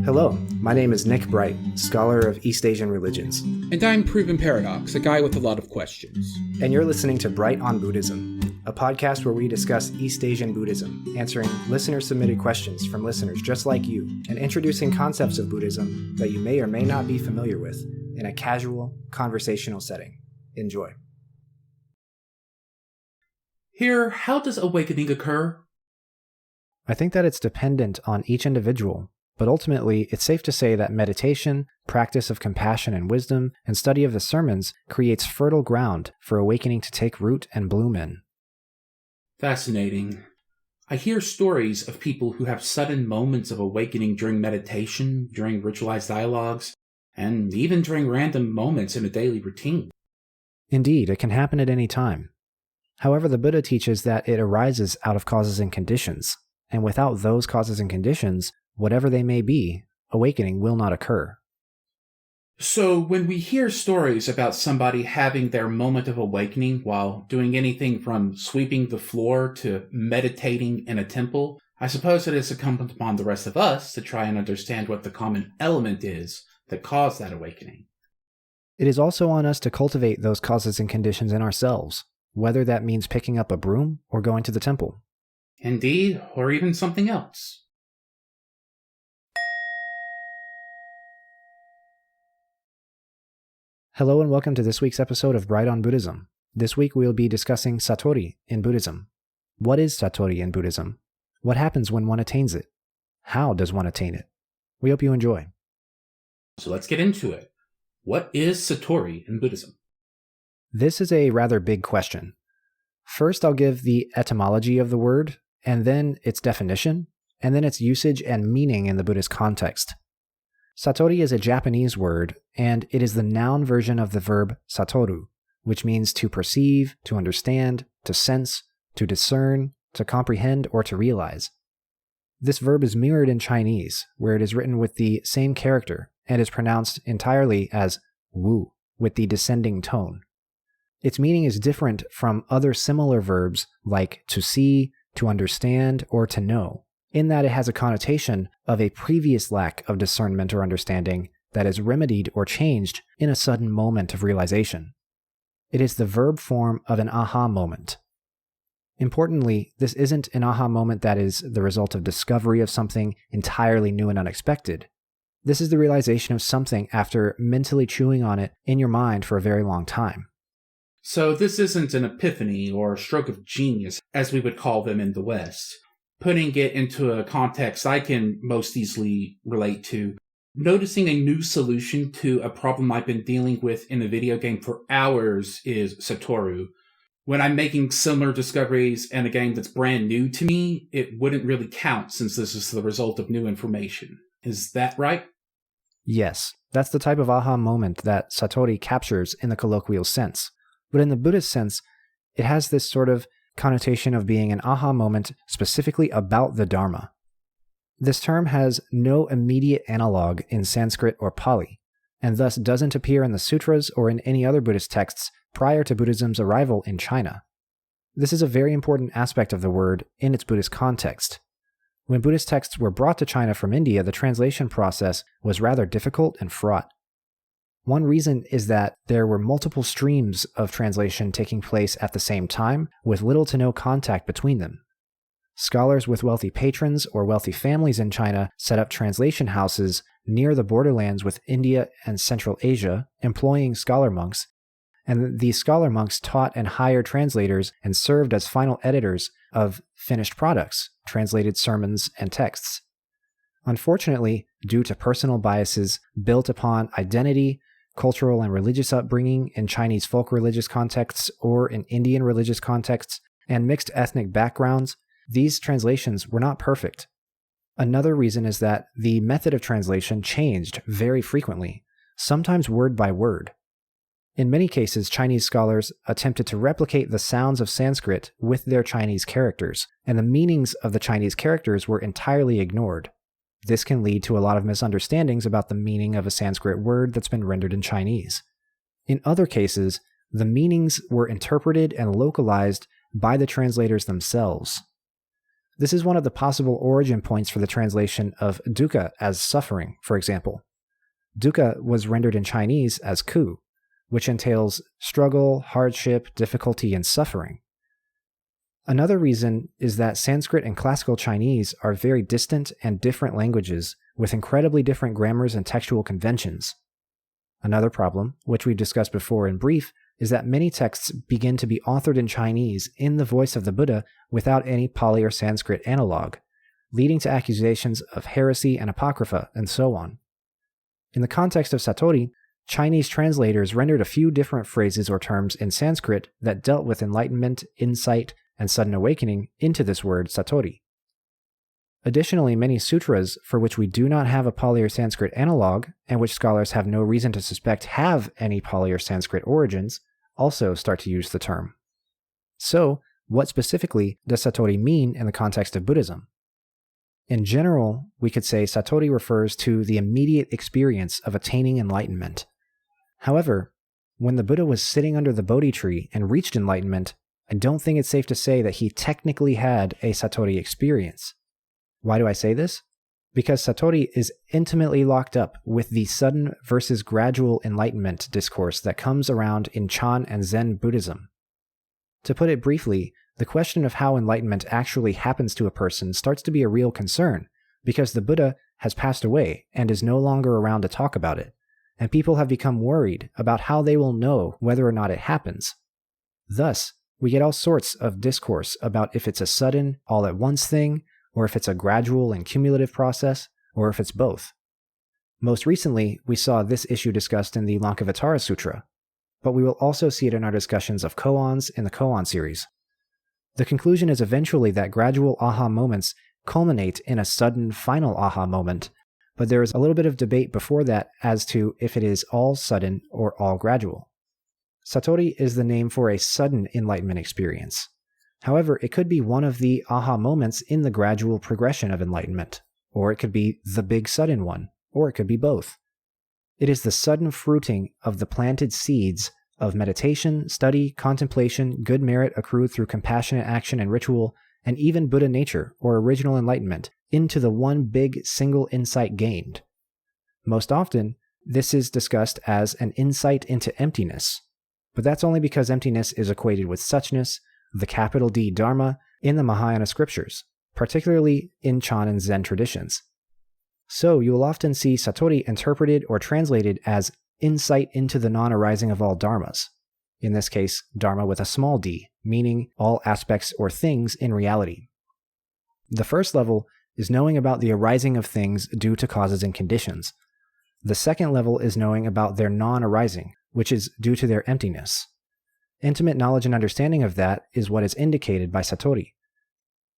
Hello, my name is Nick Bright, scholar of East Asian religions. And I'm Proven Paradox, a guy with a lot of questions. And you're listening to Bright on Buddhism, a podcast where we discuss East Asian Buddhism, answering listener-submitted questions from listeners just like you, and introducing concepts of Buddhism that you may or may not be familiar with in a casual, conversational setting. Enjoy. Here, how does awakening occur? I think that it's dependent on each individual, but ultimately it's safe to say that meditation, practice of compassion and wisdom, and study of the sermons creates fertile ground for awakening to take root and bloom in. Fascinating. I hear stories of people who have sudden moments of awakening during meditation, during ritualized dialogues, and even during random moments in a daily routine. Indeed, it can happen at any time. However, the Buddha teaches that it arises out of causes and conditions, and without those causes and conditions, whatever they may be, awakening will not occur. So when we hear stories about somebody having their moment of awakening while doing anything from sweeping the floor to meditating in a temple, I suppose it is incumbent upon the rest of us to try and understand what the common element is that caused that awakening. It is also on us to cultivate those causes and conditions in ourselves, whether that means picking up a broom or going to the temple. Indeed, or even something else. Hello and welcome to this week's episode of Bright on Buddhism. This week we'll be discussing satori in Buddhism. What is satori in Buddhism? What happens when one attains it? How does one attain it? We hope you enjoy. So let's get into it. What is satori in Buddhism? This is a rather big question. First, I'll give the etymology of the word, and then its definition, and then its usage and meaning in the Buddhist context. Satori is a Japanese word, and it is the noun version of the verb satoru, which means to perceive, to understand, to sense, to discern, to comprehend, or to realize. This verb is mirrored in Chinese, where it is written with the same character and is pronounced entirely as wu, with the descending tone. Its meaning is different from other similar verbs like to see, to understand, or to know, in that it has a connotation of a previous lack of discernment or understanding that is remedied or changed in a sudden moment of realization. It is the verb form of an aha moment. Importantly, this isn't an aha moment that is the result of discovery of something entirely new and unexpected. This is the realization of something after mentally chewing on it in your mind for a very long time. So this isn't an epiphany or stroke of genius, as we would call them in the West. Putting it into a context I can most easily relate to, noticing a new solution to a problem I've been dealing with in a video game for hours is satori. When I'm making similar discoveries in a game that's brand new to me, it wouldn't really count since this is the result of new information. Is that right? Yes, that's the type of aha moment that satori captures in the colloquial sense. But in the Buddhist sense, it has this sort of connotation of being an aha moment specifically about the Dharma. This term has no immediate analog in Sanskrit or Pali, and thus doesn't appear in the sutras or in any other Buddhist texts prior to Buddhism's arrival in China. This is a very important aspect of the word in its Buddhist context. When Buddhist texts were brought to China from India, the translation process was rather difficult and fraught. One reason is that there were multiple streams of translation taking place at the same time, with little to no contact between them. Scholars with wealthy patrons or wealthy families in China set up translation houses near the borderlands with India and Central Asia, employing scholar monks, and these scholar monks taught and hired translators and served as final editors of finished products, translated sermons and texts. Unfortunately, due to personal biases built upon identity, cultural and religious upbringing in Chinese folk religious contexts or in Indian religious contexts, and mixed ethnic backgrounds, these translations were not perfect. Another reason is that the method of translation changed very frequently, sometimes word by word. In many cases, Chinese scholars attempted to replicate the sounds of Sanskrit with their Chinese characters, and the meanings of the Chinese characters were entirely ignored. This can lead to a lot of misunderstandings about the meaning of a Sanskrit word that's been rendered in Chinese. In other cases, the meanings were interpreted and localized by the translators themselves. This is one of the possible origin points for the translation of dukkha as suffering, for example. Dukkha was rendered in Chinese as ku, which entails struggle, hardship, difficulty, and suffering. Another reason is that Sanskrit and classical Chinese are very distant and different languages with incredibly different grammars and textual conventions. Another problem, which we've discussed before in brief, is that many texts begin to be authored in Chinese in the voice of the Buddha without any Pali or Sanskrit analog, leading to accusations of heresy and apocrypha, and so on. In the context of satori, Chinese translators rendered a few different phrases or terms in Sanskrit that dealt with enlightenment, insight, and sudden awakening into this word satori. Additionally, many sutras, for which we do not have a Pali or Sanskrit analog, and which scholars have no reason to suspect have any Pali or Sanskrit origins, also start to use the term. So, what specifically does satori mean in the context of Buddhism? In general, we could say satori refers to the immediate experience of attaining enlightenment. However, when the Buddha was sitting under the Bodhi tree and reached enlightenment, I don't think it's safe to say that he technically had a satori experience. Why do I say this? Because satori is intimately locked up with the sudden versus gradual enlightenment discourse that comes around in Chan and Zen Buddhism. To put it briefly, the question of how enlightenment actually happens to a person starts to be a real concern, because the Buddha has passed away and is no longer around to talk about it, and people have become worried about how they will know whether or not it happens. Thus, we get all sorts of discourse about if it's a sudden, all-at-once thing, or if it's a gradual and cumulative process, or if it's both. Most recently, we saw this issue discussed in the Lankavatara Sutra, but we will also see it in our discussions of koans in the koan series. The conclusion is eventually that gradual aha moments culminate in a sudden final aha moment, but there is a little bit of debate before that as to if it is all sudden or all gradual. Satori is the name for a sudden enlightenment experience. However, it could be one of the aha moments in the gradual progression of enlightenment, or it could be the big sudden one, or it could be both. It is the sudden fruiting of the planted seeds of meditation, study, contemplation, good merit accrued through compassionate action and ritual, and even Buddha nature, or original enlightenment, into the one big single insight gained. Most often, this is discussed as an insight into emptiness, but that's only because emptiness is equated with suchness, the capital D Dharma, in the Mahayana scriptures, particularly in Chan and Zen traditions. So you will often see satori interpreted or translated as insight into the non-arising of all dharmas. In this case, dharma with a small d, meaning all aspects or things in reality. The first level is knowing about the arising of things due to causes and conditions. The second level is knowing about their non-arising, which is due to their emptiness. Intimate knowledge and understanding of that is what is indicated by satori.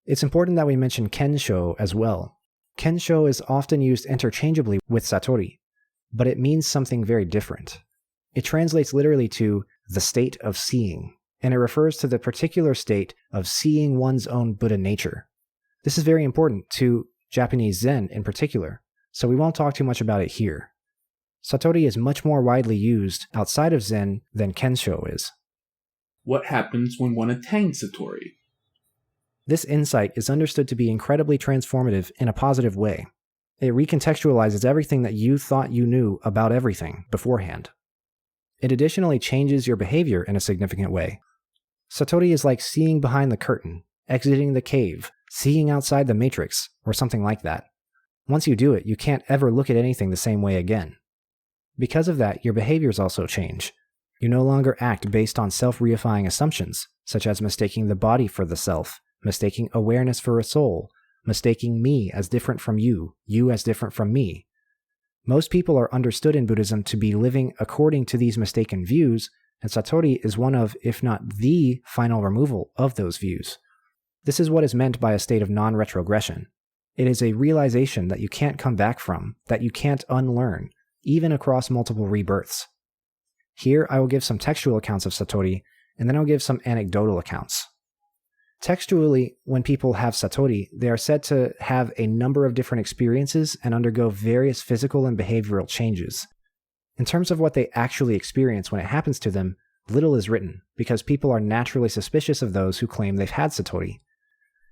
It's important that we mention kensho as well. Kensho is often used interchangeably with satori, but it means something very different. It translates literally to the state of seeing, and it refers to the particular state of seeing one's own Buddha nature. This is very important to Japanese Zen in particular, so we won't talk too much about it here. Satori is much more widely used outside of Zen than kensho is. What happens when one attains satori? This insight is understood to be incredibly transformative in a positive way. It recontextualizes everything that you thought you knew about everything beforehand. It additionally changes your behavior in a significant way. Satori is like seeing behind the curtain, exiting the cave, seeing outside the matrix, or something like that. Once you do it, you can't ever look at anything the same way again. Because of that, your behaviors also change. You no longer act based on self-reifying assumptions, such as mistaking the body for the self, mistaking awareness for a soul, mistaking me as different from you, you as different from me. Most people are understood in Buddhism to be living according to these mistaken views, and satori is one of, if not the, final removal of those views. This is what is meant by a state of non-retrogression. It is a realization that you can't come back from, that you can't unlearn, even across multiple rebirths. Here, I will give some textual accounts of satori, and then I'll give some anecdotal accounts. Textually, when people have satori, they are said to have a number of different experiences and undergo various physical and behavioral changes. In terms of what they actually experience when it happens to them, little is written, because people are naturally suspicious of those who claim they've had satori.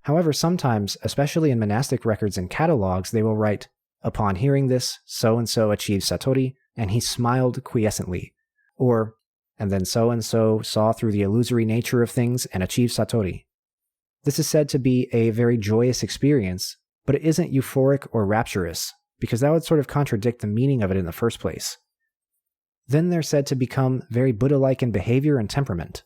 However, sometimes, especially in monastic records and catalogs, they will write, "Upon hearing this, so-and-so achieved satori, and he smiled quiescently," or, "and then so-and-so saw through the illusory nature of things and achieved satori." This is said to be a very joyous experience, but it isn't euphoric or rapturous, because that would sort of contradict the meaning of it in the first place. Then they're said to become very Buddha-like in behavior and temperament.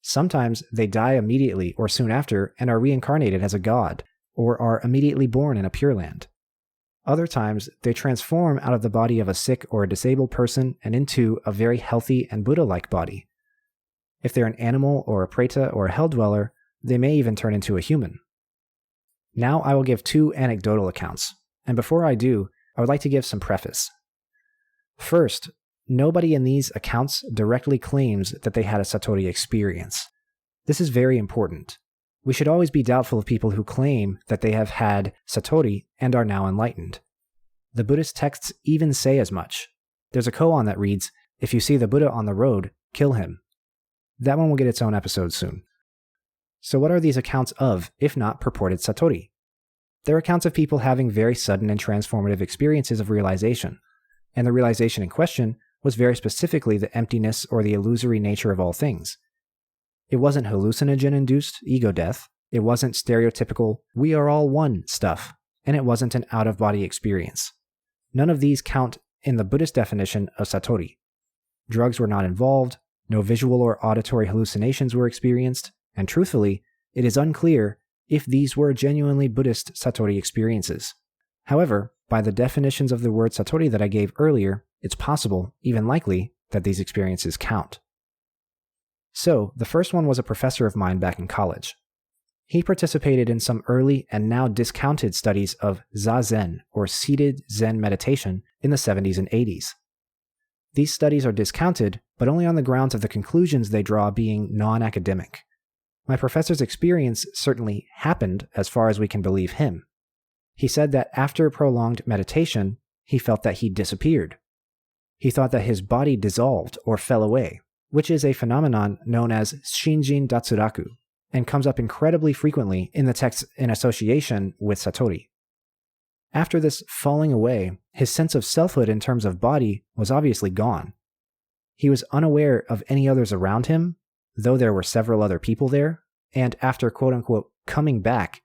Sometimes they die immediately or soon after and are reincarnated as a god, or are immediately born in a Pure Land. Other times, they transform out of the body of a sick or a disabled person and into a very healthy and Buddha-like body. If they're an animal or a preta or a hell dweller, they may even turn into a human. Now I will give 2 anecdotal accounts, and before I do, I would like to give some preface. First, nobody in these accounts directly claims that they had a satori experience. This is very important. We should always be doubtful of people who claim that they have had satori and are now enlightened. The Buddhist texts even say as much. There's a koan that reads, "If you see the Buddha on the road, kill him." That one will get its own episode soon. So what are these accounts of, if not purported satori? They're accounts of people having very sudden and transformative experiences of realization, and the realization in question was very specifically the emptiness or the illusory nature of all things. It wasn't hallucinogen-induced ego death, it wasn't stereotypical "we are all one" stuff, and it wasn't an out-of-body experience. None of these count in the Buddhist definition of satori. Drugs were not involved, no visual or auditory hallucinations were experienced, and truthfully, it is unclear if these were genuinely Buddhist satori experiences. However, by the definitions of the word satori that I gave earlier, it's possible, even likely, that these experiences count. So, the first one was a professor of mine back in college. He participated in some early and now discounted studies of Zazen, or seated Zen meditation, in the 70s and 80s. These studies are discounted, but only on the grounds of the conclusions they draw being non-academic. My professor's experience certainly happened as far as we can believe him. He said that after prolonged meditation, he felt that he disappeared. He thought that his body dissolved or fell away, which is a phenomenon known as Shinjin Datsuraku, and comes up incredibly frequently in the texts in association with satori. After this falling away, his sense of selfhood in terms of body was obviously gone. He was unaware of any others around him, though there were several other people there, and after quote-unquote coming back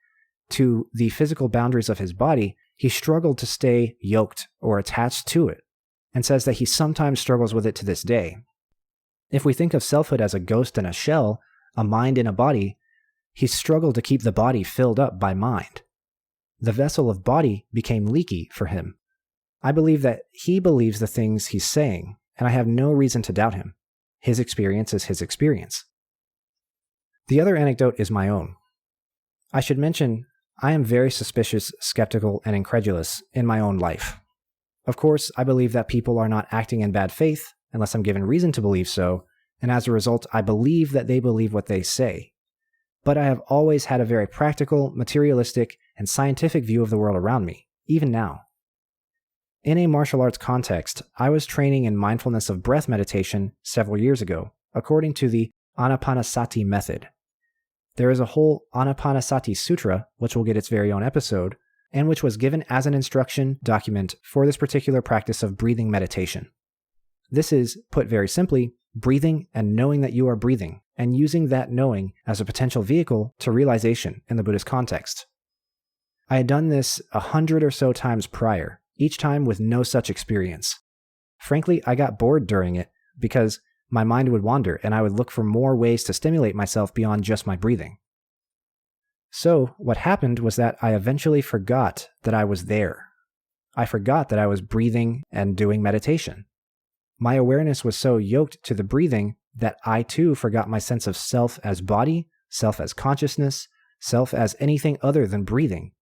to the physical boundaries of his body, he struggled to stay yoked or attached to it, and says that he sometimes struggles with it to this day. If we think of selfhood as a ghost in a shell, a mind in a body, he struggled to keep the body filled up by mind. The vessel of body became leaky for him. I believe that he believes the things he's saying, and I have no reason to doubt him. His experience is his experience. The other anecdote is my own. I should mention, I am very suspicious, skeptical, and incredulous in my own life. Of course, I believe that people are not acting in bad faith, unless I'm given reason to believe so, and as a result, I believe that they believe what they say. But I have always had a very practical, materialistic, and scientific view of the world around me, even now. In a martial arts context, I was training in mindfulness of breath meditation several years ago, according to the Anapanasati method. There is a whole Anapanasati Sutra, which will get its very own episode, and which was given as an instruction document for this particular practice of breathing meditation. This is, put very simply, breathing and knowing that you are breathing, and using that knowing as a potential vehicle to realization in the Buddhist context. I had done this 100 or so times prior, each time with no such experience. Frankly, I got bored during it because my mind would wander and I would look for more ways to stimulate myself beyond just my breathing. So, what happened was that I eventually forgot that I was there. I forgot that I was breathing and doing meditation. My awareness was so yoked to the breathing that I too forgot my sense of self as body, self as consciousness, self as anything other than breathing.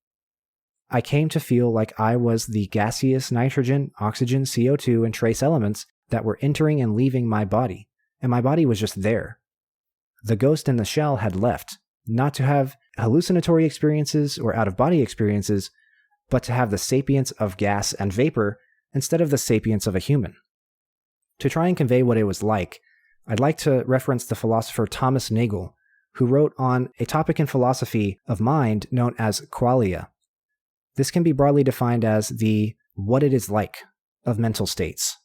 I came to feel like I was the gaseous nitrogen, oxygen, CO2, and trace elements that were entering and leaving my body, and my body was just there. The ghost in the shell had left, not to have hallucinatory experiences or out-of-body experiences, but to have the sapience of gas and vapor instead of the sapience of a human. To try and convey what it was like, I'd like to reference the philosopher Thomas Nagel, who wrote on a topic in philosophy of mind known as qualia. This can be broadly defined as the what it is like of mental states.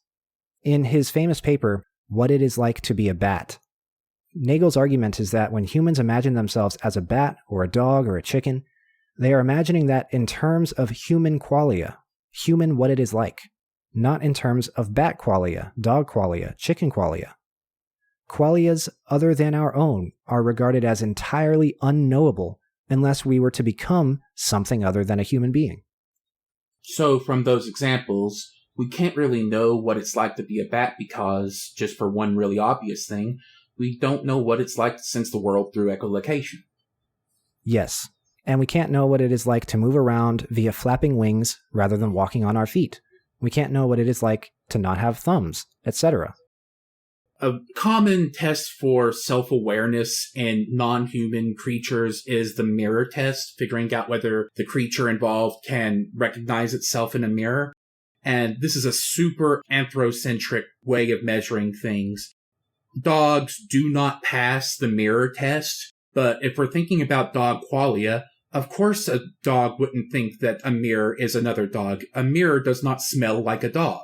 In his famous paper, What It Is Like to Be a Bat, Nagel's argument is that when humans imagine themselves as a bat or a dog or a chicken, they are imagining that in terms of human qualia, human what it is like, not in terms of bat qualia, dog qualia, chicken qualia. Qualias other than our own are regarded as entirely unknowable unless we were to become something other than a human being. So from those examples, we can't really know what it's like to be a bat because, just for one really obvious thing, we don't know what it's like to sense the world through echolocation. Yes, and we can't know what it is like to move around via flapping wings rather than walking on our feet. We can't know what it is like to not have thumbs, etc. A common test for self-awareness in non-human creatures is the mirror test, figuring out whether the creature involved can recognize itself in a mirror. And this is a super anthrocentric way of measuring things. Dogs do not pass the mirror test, but if we're thinking about dog qualia, of course a dog wouldn't think that a mirror is another dog. A mirror does not smell like a dog.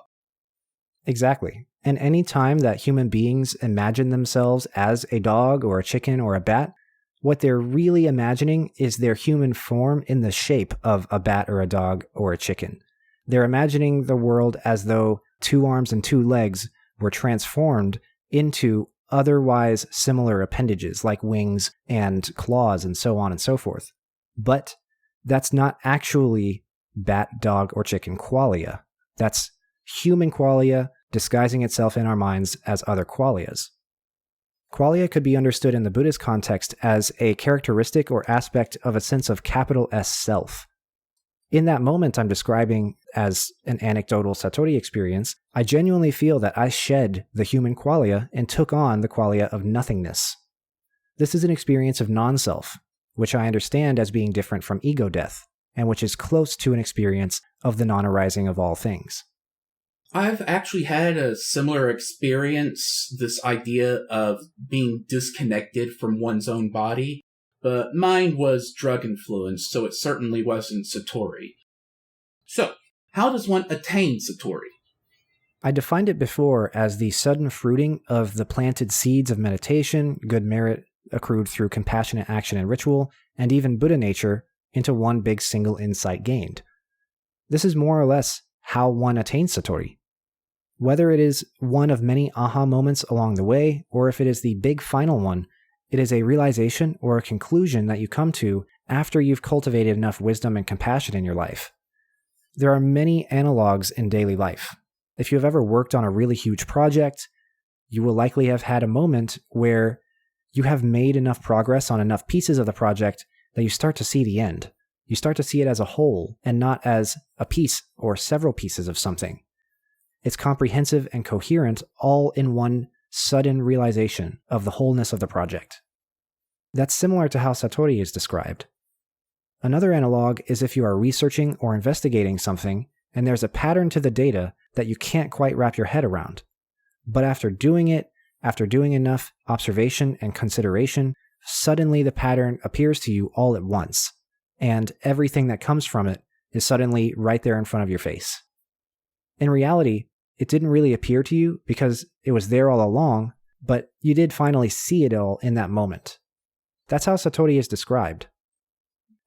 Exactly. And any time that human beings imagine themselves as a dog or a chicken or a bat, what they're really imagining is their human form in the shape of a bat or a dog or a chicken. They're imagining the world as though 2 arms and 2 legs were transformed into otherwise similar appendages like wings and claws and so on and so forth. But that's not actually bat, dog, or chicken qualia. That's human qualia disguising itself in our minds as other qualias. Qualia could be understood in the Buddhist context as a characteristic or aspect of a sense of capital S self. In that moment I'm describing as an anecdotal satori experience, I genuinely feel that I shed the human qualia and took on the qualia of nothingness. This is an experience of non-self, which I understand as being different from ego death, and which is close to an experience of the non-arising of all things. I've actually had a similar experience, this idea of being disconnected from one's own body, but mine was drug-influenced, so it certainly wasn't satori. So, how does one attain satori? I defined it before as the sudden fruiting of the planted seeds of meditation, good merit accrued through compassionate action and ritual, and even Buddha nature into one big single insight gained. This is more or less how one attains satori. Whether it is one of many aha moments along the way, or if it is the big final one, it is a realization or a conclusion that you come to after you've cultivated enough wisdom and compassion in your life. There are many analogs in daily life. If you have ever worked on a really huge project, you will likely have had a moment where you have made enough progress on enough pieces of the project that you start to see the end. You start to see it as a whole and not as a piece or several pieces of something. It's comprehensive and coherent all in one sudden realization of the wholeness of the project. That's similar to how satori is described. Another analog is if you are researching or investigating something and there's a pattern to the data that you can't quite wrap your head around. But after doing it, after doing enough observation and consideration, suddenly the pattern appears to you all at once, and everything that comes from it is suddenly right there in front of your face. In reality, it didn't really appear to you because it was there all along, but you did finally see it all in that moment. That's how satori is described.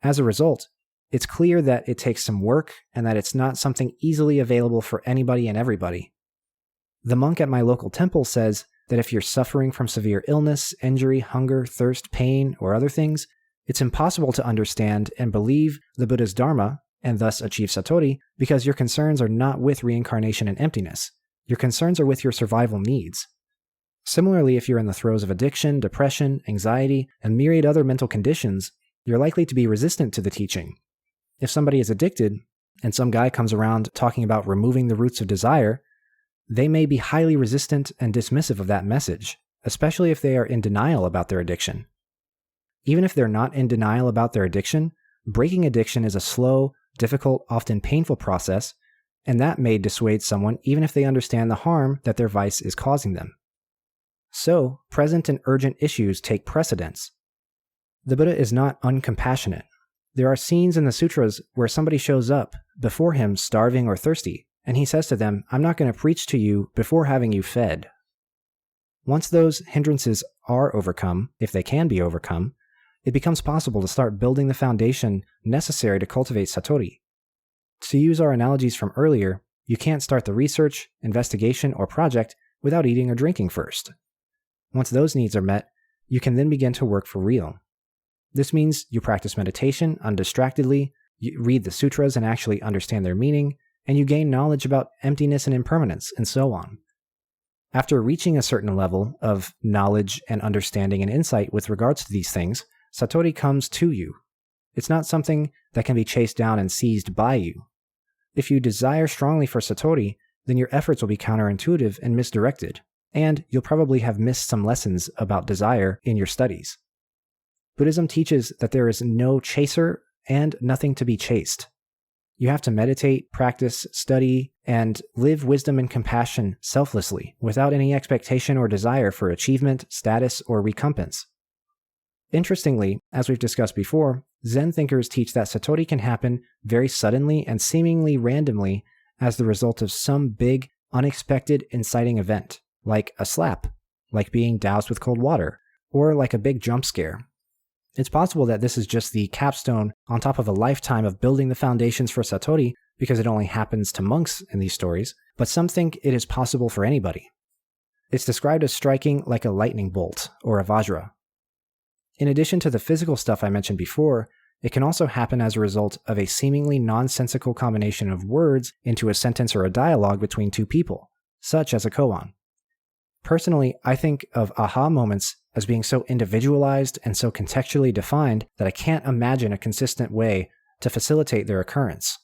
As a result, it's clear that it takes some work and that it's not something easily available for anybody and everybody. The monk at my local temple says that if you're suffering from severe illness, injury, hunger, thirst, pain, or other things, it's impossible to understand and believe the Buddha's Dharma and thus achieve satori because your concerns are not with reincarnation and emptiness. Your concerns are with your survival needs. Similarly, if you're in the throes of addiction, depression, anxiety, and myriad other mental conditions, you're likely to be resistant to the teaching. If somebody is addicted, and some guy comes around talking about removing the roots of desire, they may be highly resistant and dismissive of that message, especially if they are in denial about their addiction. Even if they're not in denial about their addiction, breaking addiction is a slow, difficult, often painful process, and that may dissuade someone even if they understand the harm that their vice is causing them. So, present and urgent issues take precedence. The Buddha is not uncompassionate. There are scenes in the sutras where somebody shows up before him starving or thirsty, and he says to them, "I'm not going to preach to you before having you fed." Once those hindrances are overcome, if they can be overcome, it becomes possible to start building the foundation necessary to cultivate satori. To use our analogies from earlier, you can't start the research, investigation, or project without eating or drinking first. Once those needs are met, you can then begin to work for real. This means you practice meditation undistractedly, you read the sutras and actually understand their meaning, and you gain knowledge about emptiness and impermanence, and so on. After reaching a certain level of knowledge and understanding and insight with regards to these things, satori comes to you. It's not something that can be chased down and seized by you. If you desire strongly for satori, then your efforts will be counterintuitive and misdirected, and you'll probably have missed some lessons about desire in your studies. Buddhism teaches that there is no chaser and nothing to be chased. You have to meditate, practice, study, and live wisdom and compassion selflessly, without any expectation or desire for achievement, status, or recompense. Interestingly, as we've discussed before, Zen thinkers teach that satori can happen very suddenly and seemingly randomly as the result of some big, unexpected, inciting event, like a slap, like being doused with cold water, or like a big jump scare. It's possible that this is just the capstone on top of a lifetime of building the foundations for satori because it only happens to monks in these stories, but some think it is possible for anybody. It's described as striking like a lightning bolt or a vajra. In addition to the physical stuff I mentioned before, it can also happen as a result of a seemingly nonsensical combination of words into a sentence or a dialogue between two people, such as a koan. Personally, I think of aha moments as being so individualized and so contextually defined that I can't imagine a consistent way to facilitate their occurrence.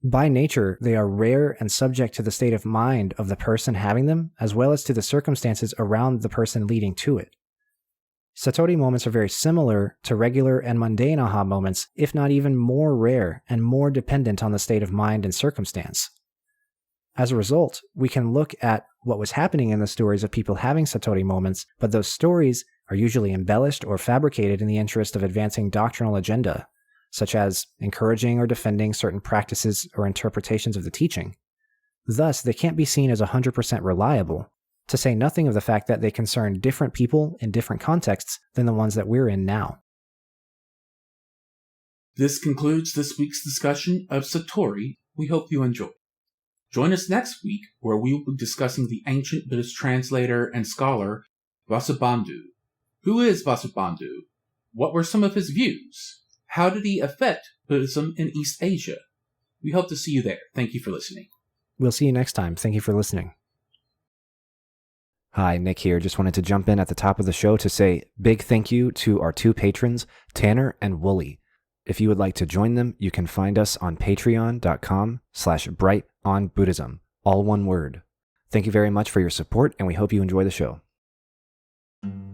By nature, they are rare and subject to the state of mind of the person having them, as well as to the circumstances around the person leading to it. Satori moments are very similar to regular and mundane aha moments, if not even more rare and more dependent on the state of mind and circumstance. As a result, we can look at what was happening in the stories of people having satori moments, but those stories are usually embellished or fabricated in the interest of advancing doctrinal agenda, such as encouraging or defending certain practices or interpretations of the teaching. Thus, they can't be seen as 100% reliable, to say nothing of the fact that they concern different people in different contexts than the ones that we're in now. This concludes this week's discussion of satori. We hope you enjoy. Join us next week, where we will be discussing the ancient Buddhist translator and scholar Vasubandhu. Who is Vasubandhu? What were some of his views? How did he affect Buddhism in East Asia? We hope to see you there. Thank you for listening. We'll see you next time. Thank you for listening. Hi, Nick here. Just wanted to jump in at the top of the show to say big thank you to our two patrons, Tanner and Wooly. If you would like to join them, you can find us on patreon.com/brightonbuddhism, all one word. Thank you very much for your support, and we hope you enjoy the show.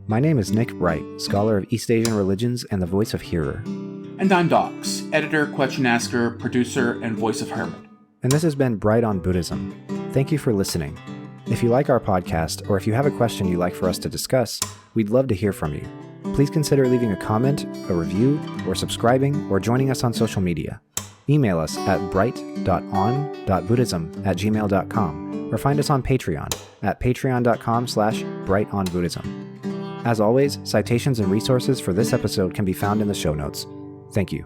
My name is Nick Bright, scholar of East Asian religions and the voice of Hearer. And I'm Docs, editor, question asker, producer, and voice of Hermit. And this has been Bright on Buddhism. Thank you for listening. If you like our podcast, or if you have a question you'd like for us to discuss, we'd love to hear from you. Please consider leaving a comment, a review, or subscribing, or joining us on social media. Email us at bright.on.buddhism@gmail.com, or find us on Patreon at patreon.com/brightonbuddhism. As always, citations and resources for this episode can be found in the show notes. Thank you.